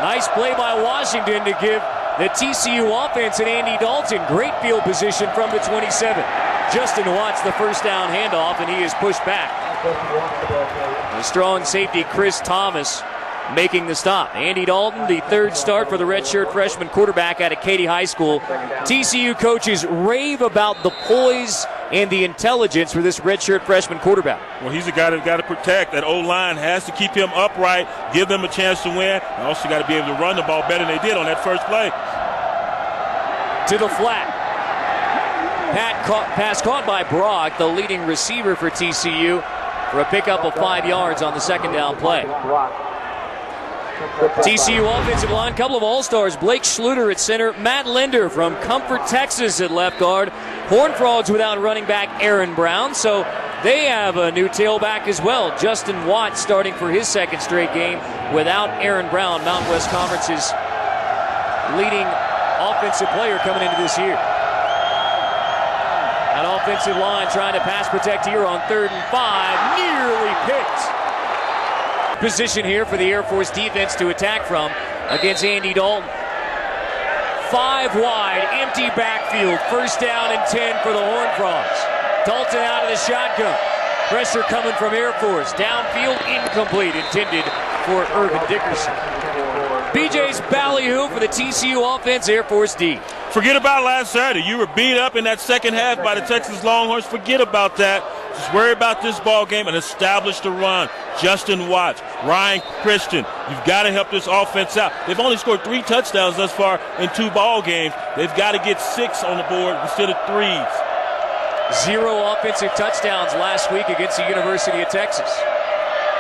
Nice play by Washington to give the TCU offense and Andy Dalton great field position from the 27. Justin Watts the first down handoff, and he is pushed back. The strong safety Chris Thomas making the stop. Andy Dalton, the third start for the redshirt freshman quarterback out of Katy High School. TCU coaches rave about the poise and the intelligence for this redshirt freshman quarterback. Well, he's a guy that's got to protect. That O-line has to keep him upright, give them a chance to win, and also got to be able to run the ball better than they did on that first play. To the flat. Pass caught by Brock, the leading receiver for TCU, for a pickup of 5 yards on the second down play. TCU offensive line, couple of all-stars. Blake Schluter at center, Matt Linder from Comfort, Texas at left guard. Horned Frogs without running back Aaron Brown, so they have a new tailback as well. Justin Watt starting for his second straight game without Aaron Brown, Mountain West Conference's leading offensive player coming into this year. An offensive line trying to pass protect here on 3rd and 5, nearly picked. Position here for the Air Force defense to attack from against Andy Dalton. 5 wide, empty backfield, first down and 10 for the Horned Frogs. Dalton out of the shotgun. Pressure coming from Air Force. Downfield, incomplete, intended for Irvin Dickerson. BJ's ballyhoo for the TCU offense, Air Force D. Forget about last Saturday. You were beat up in that second half by the Texas Longhorns. Forget about that. Just worry about this ball game and establish the run. Justin Watts, Ryan Christian, you've got to help this offense out. They've only scored 3 touchdowns thus far in 2 ball games. They've got to get 6 on the board instead of 3s. 0 offensive touchdowns last week against the University of Texas.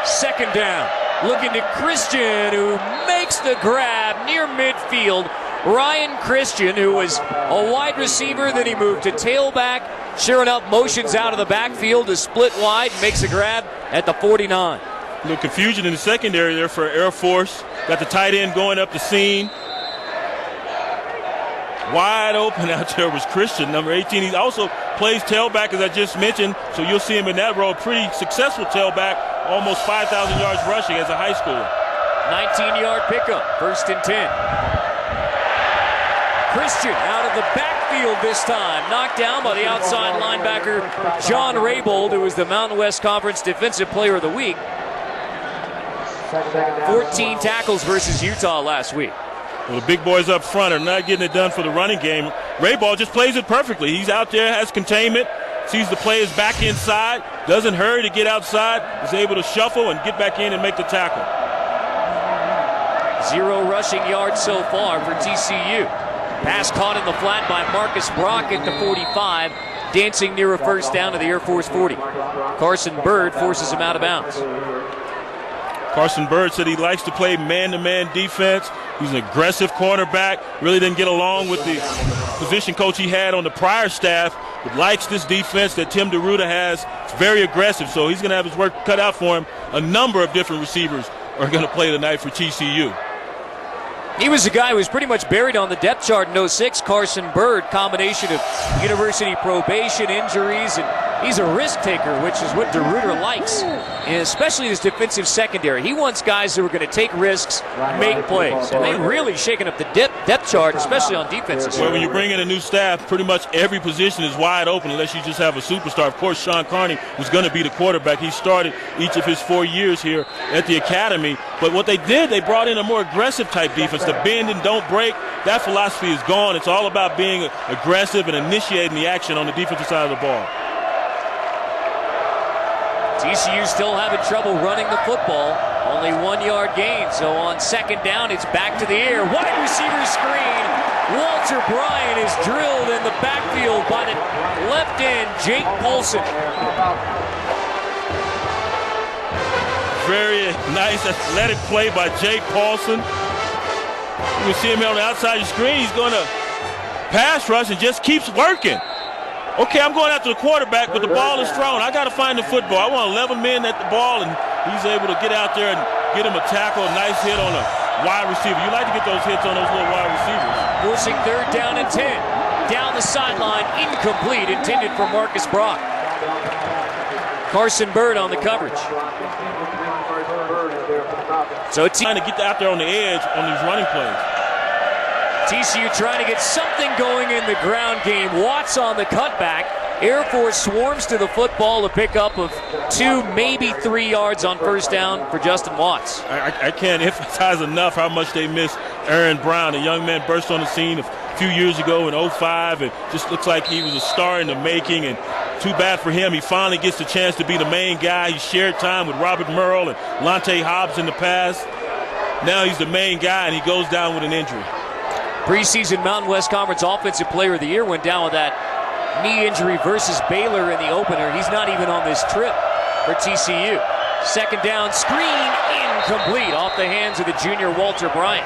Second down. Looking to Christian, who makes the grab near midfield. Ryan Christian, who was a wide receiver, then he moved to tailback. Sure enough, motions out of the backfield to split wide, makes a grab at the 49. A little confusion in the secondary there for Air Force. Got the tight end going up the seam. Wide open out there was Christian, number 18. He also plays tailback, as I just mentioned, so you'll see him in that role. Pretty successful tailback, almost 5,000 yards rushing as a high schooler. 19-yard pickup, 1st and 10. Christian out of the backfield this time, knocked down by the outside linebacker John Raybold, who was the Mountain West Conference Defensive Player of the Week. 14 tackles versus Utah last week. Well, the big boys up front are not getting it done for the running game. Rayball just plays it perfectly. He's out there, has containment, sees the players back inside, doesn't hurry to get outside, is able to shuffle and get back in and make the tackle. 0 rushing yards so far for TCU. Pass caught in the flat by Marcus Brock at the 45, dancing near a first down to the Air Force 40. Carson Bird forces him out of bounds. Carson Bird said he likes to play man-to-man defense. He's an aggressive cornerback. Really didn't get along with the position coach he had on the prior staff, but likes this defense that Tim DeRuta has. It's very aggressive, so he's going to have his work cut out for him. A number of different receivers are going to play tonight for TCU. He was a guy who was pretty much buried on the depth chart in 06. Carson Bird, combination of university probation, injuries, and he's a risk taker, which is what DeRuiter likes, and especially his defensive secondary. He wants guys who are going to take risks, make plays, and they've really shaken up the depth chart, especially on defenses. Well, when you bring in a new staff, pretty much every position is wide open unless you just have a superstar. Of course, Sean Carney was going to be the quarterback. He started each of his 4 years here at the academy, but what they did, they brought in a more aggressive type defense. The bend and don't break, that philosophy is gone. It's all about being aggressive and initiating the action on the defensive side of the ball. TCU still having trouble running the football. Only 1 yard gain, so on second down, it's back to the air. Wide receiver screen. Walter Bryan is drilled in the backfield by the left end, Jake Paulson. Very nice athletic play by Jake Paulson. You can see him on the outside of the screen. He's going to pass rush and just keeps working. Okay, I'm going after the quarterback, but the ball is thrown. I got to find the football. I want 11 men at the ball, and he's able to get out there and get him a tackle, a nice hit on a wide receiver. You like to get those hits on those little wide receivers. Forcing 3rd down and 10. Down the sideline, incomplete, intended for Marcus Brock. Carson Bird on the coverage. So trying to get out there on the edge on these running plays. TCU trying to get something going in the ground game. Watts on the cutback. Air Force swarms to the football, a pickup of 2, maybe 3 yards on first down for Justin Watts. I can't emphasize enough how much they miss Aaron Brown. A young man burst on the scene a few years ago in 2005 and just looks like he was a star in the making, and too bad for him. He finally gets the chance to be the main guy. He shared time with Robert Merle and Lonte Hobbs in the past. Now he's the main guy, and he goes down with an injury. Preseason Mountain West Conference Offensive Player of the Year went down with that knee injury versus Baylor in the opener. He's not even on this trip for TCU. Second down, screen incomplete off the hands of the junior Walter Bryant.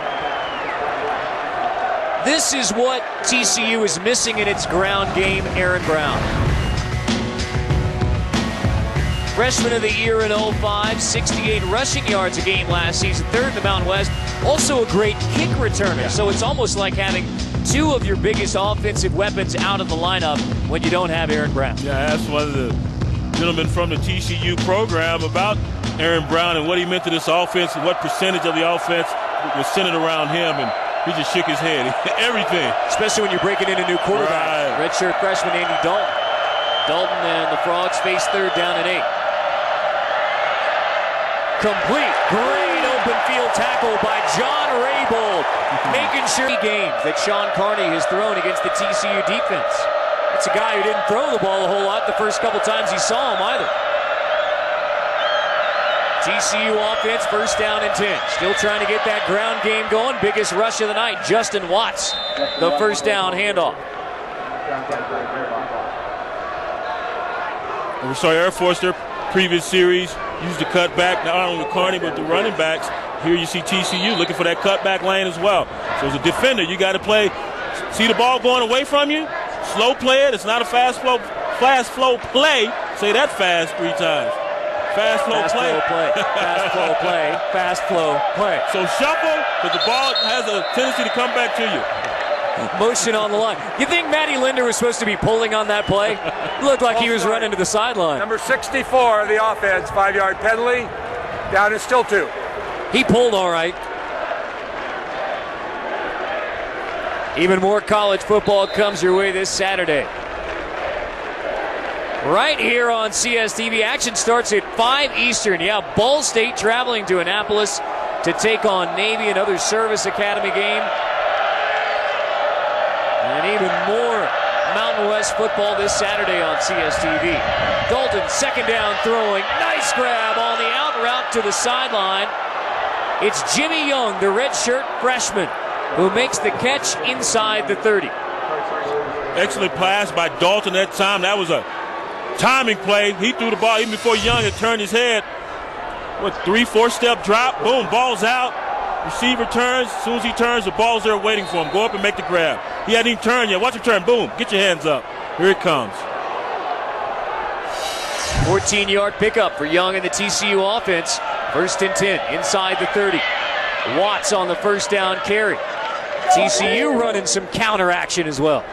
This is what TCU is missing in its ground game, Aaron Brown. Freshman of the year in 2005, 68 rushing yards a game last season, third in the Mountain West. Also a great kick returner, so it's almost like having 2 of your biggest offensive weapons out of the lineup when you don't have Aaron Brown. Yeah, that's one of the gentlemen from the TCU program about Aaron Brown and what he meant to this offense and what percentage of the offense was centered around him, and he just shook his head. Everything. Especially when you're breaking in a new quarterback. Right. Redshirt freshman Andy Dalton. Dalton and the Frogs face third down and 8. Complete. Great open field tackle by John Raybould. Making sure games that Sean Carney has thrown against the TCU defense. It's a guy who didn't throw the ball a whole lot the first couple times he saw him either. TCU offense, first down and 10. Still trying to get that ground game going. Biggest rush of the night, Justin Watts, the first down handoff. We saw Air Force their previous series used the cutback, not only Carney but the running backs. Here you see TCU looking for that cutback lane as well. So as a defender, you got to play. See the ball going away from you? Slow play it. It's not a fast flow play. Say that fast 3 times. Fast flow play. Fast flow play. Fast flow play. So shuffle, but the ball has a tendency to come back to you. Motion on the line. You think Matty Linder was supposed to be pulling on that play? Looked like he was running to the sideline. Number 64 of the offense, 5-yard penalty. Down is still 2. He pulled all right. Even more college football comes your way this Saturday. Right here on CSTV. Action starts at 5 Eastern. Yeah, Ball State traveling to Annapolis to take on Navy, another service academy game. And even more Mountain West football this Saturday on CSTV. Dalton, second down throwing. Nice grab on the out route to the sideline. It's Jimmy Young, the redshirt freshman, who makes the catch inside the 30. Excellent pass by Dalton that time. That was a timing play. He threw the ball even before Young had turned his head. 3-4 step drop. Boom, ball's out. Receiver turns. As soon as he turns, the ball's there waiting for him. Go up and make the grab. He hadn't even turned yet. Watch him turn. Boom. Get your hands up. Here it comes. 14-yard pickup for Young and the TCU offense. First and 10 inside the 30. Watts on the first down carry. TCU running some counter action as well.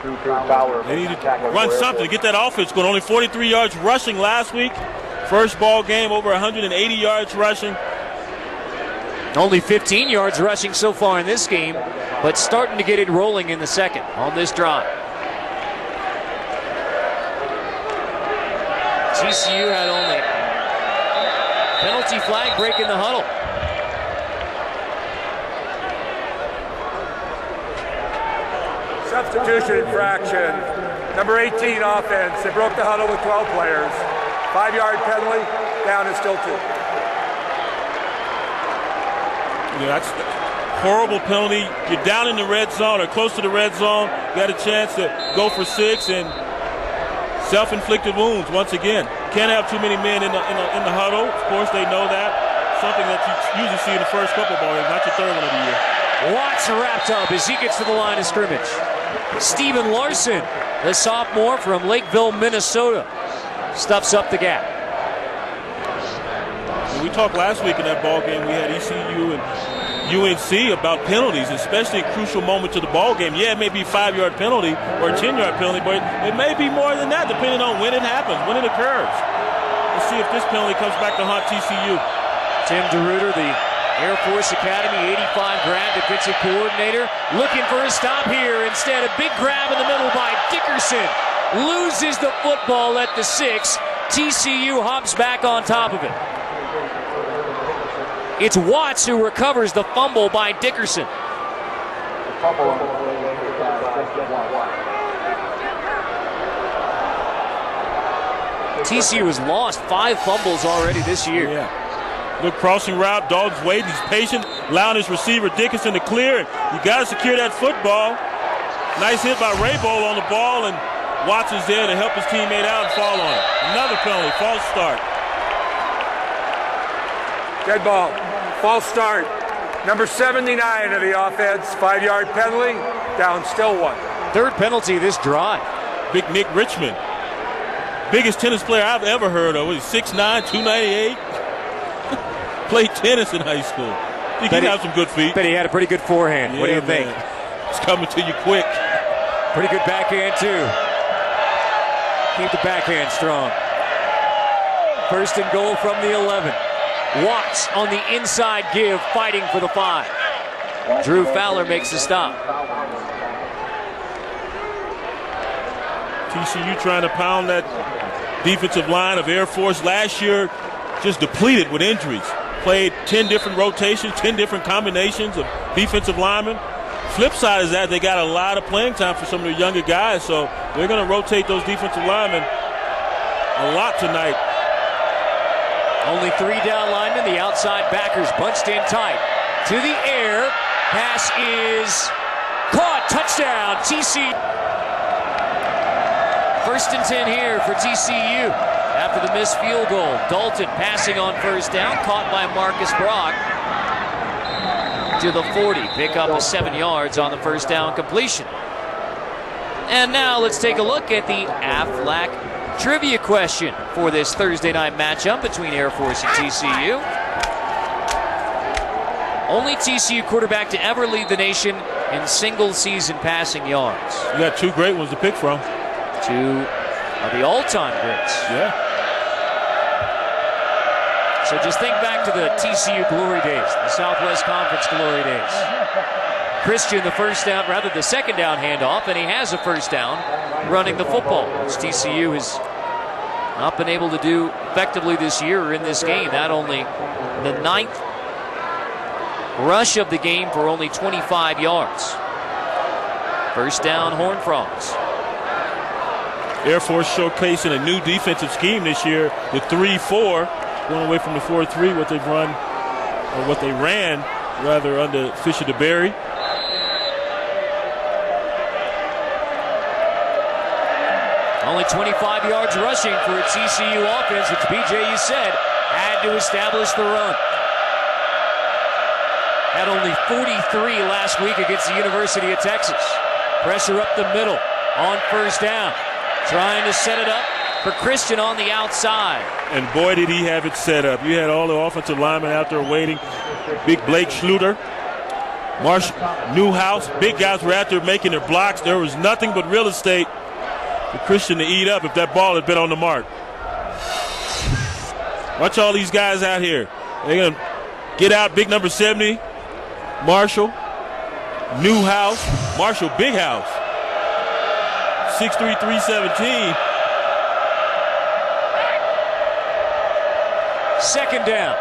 They need to run something to get that offense going. Only 43 yards rushing last week. First ball game, over 180 yards rushing. Only 15 yards rushing so far in this game, but starting to get it rolling in the second on this drive. TCU had only penalty flag break in the huddle. Substitution infraction. Number 18 offense. They broke the huddle with 12 players. 5-yard penalty. Down is still 2. Yeah, that's a horrible penalty. You're down in the red zone or close to the red zone. You got a chance to go for 6 and self-inflicted wounds once again. Can't have too many men in the huddle. Of course, they know that. Something that you usually see in the first couple ball games, not your third one of the year. Watts wrapped up as he gets to the line of scrimmage. Stephen Larson, the sophomore from Lakeville, Minnesota, stuffs up the gap. We talked last week in that ball game. We had ECU and UNC about penalties, especially a crucial moment to the ball game. Yeah, it may be a 5-yard penalty or a 10-yard penalty, but it may be more than that, depending on when it happens, when it occurs. Let's see if this penalty comes back to haunt TCU. Tim DeRuiter, the Air Force Academy, 85 grad defensive coordinator, looking for a stop here. Instead, a big grab in the middle by Dickerson. Loses the football at the 6. TCU hops back on top of it. It's Watts who recovers the fumble by Dickerson. TCU has lost 5 fumbles already this year. Yeah. Good crossing route. Dalton's waiting. He's patient, allowing his receiver Dickerson to clear it. You got to secure that football. Nice hit by Raybold on the ball, and Watts is there to help his teammate out and fall on it. Another penalty, false start. Dead ball, false start. Number 79 of the offense, 5-yard penalty, down still 1. Third penalty this drive. Big Nick Richmond. Biggest tennis player I've ever heard of. He's 6'9", 298. Played tennis in high school. He can have some good feet. Bet he had a pretty good forehand. Yeah, what do you think? It's coming to you quick. Pretty good backhand, too. Keep the backhand strong. First and goal from the 11. Watts on the inside give, fighting for the 5. Drew Fowler makes the stop. TCU trying to pound that defensive line of Air Force. Last year, just depleted with injuries. Played 10 different rotations, 10 different combinations of defensive linemen. Flip side is that they got a lot of playing time for some of the younger guys, so they're going to rotate those defensive linemen a lot tonight. Only 3 down linemen, the outside backers bunched in tight. To the air, pass is caught, touchdown, TCU. First and 10 here for TCU after the missed field goal. Dalton passing on first down, caught by Marcus Brock to the 40. Pick up a 7 yards on the first down completion. And now let's take a look at the AFLAC trivia question for this Thursday night matchup between Air Force and TCU. Only TCU quarterback to ever lead the nation in single-season passing yards. You got 2 great ones to pick from. 2 of the all-time greats. Yeah. So just think back to the TCU glory days, the Southwest Conference glory days. Christian the second down handoff, and he has a first down running the football, which TCU has not been able to do effectively this year or in this game. That only the 9th rush of the game for only 25 yards. First down, Horned Frogs. Air Force showcasing a new defensive scheme this year, the 3-4, going away from the 4-3, what they've run, or what they ran, rather, under Fisher DeBerry. Only 25 yards rushing for a TCU offense, which BJ, you said, had to establish the run. Had only 43 last week against the University of Texas. Pressure up the middle on first down. Trying to set it up for Christian on the outside. And boy, did he have it set up. You had all the offensive linemen out there waiting. Big Blake Schluter, Marsh Newhouse, big guys were out there making their blocks. There was nothing but real estate for Christian to eat up if that ball had been on the mark. Watch all these guys out here. They're going to get out big number 70, Marshall, Newhouse, Marshall Big House. 6'3", 317. Second down.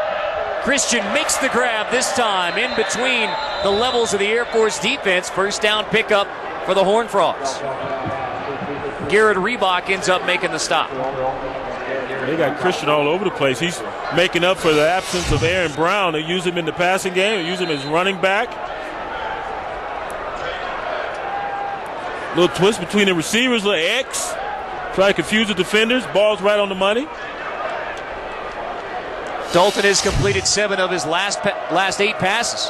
Christian makes the grab this time in between the levels of the Air Force defense. First down pickup for the Horned Frogs. Garrett Reebok ends up making the stop. They got Christian all over the place. He's making up for the absence of Aaron Brown. They use him in the passing game, use him as running back. Little twist between the receivers, little X. Try to confuse the defenders. Ball's right on the money. Dalton has completed 7 of his last 8 passes.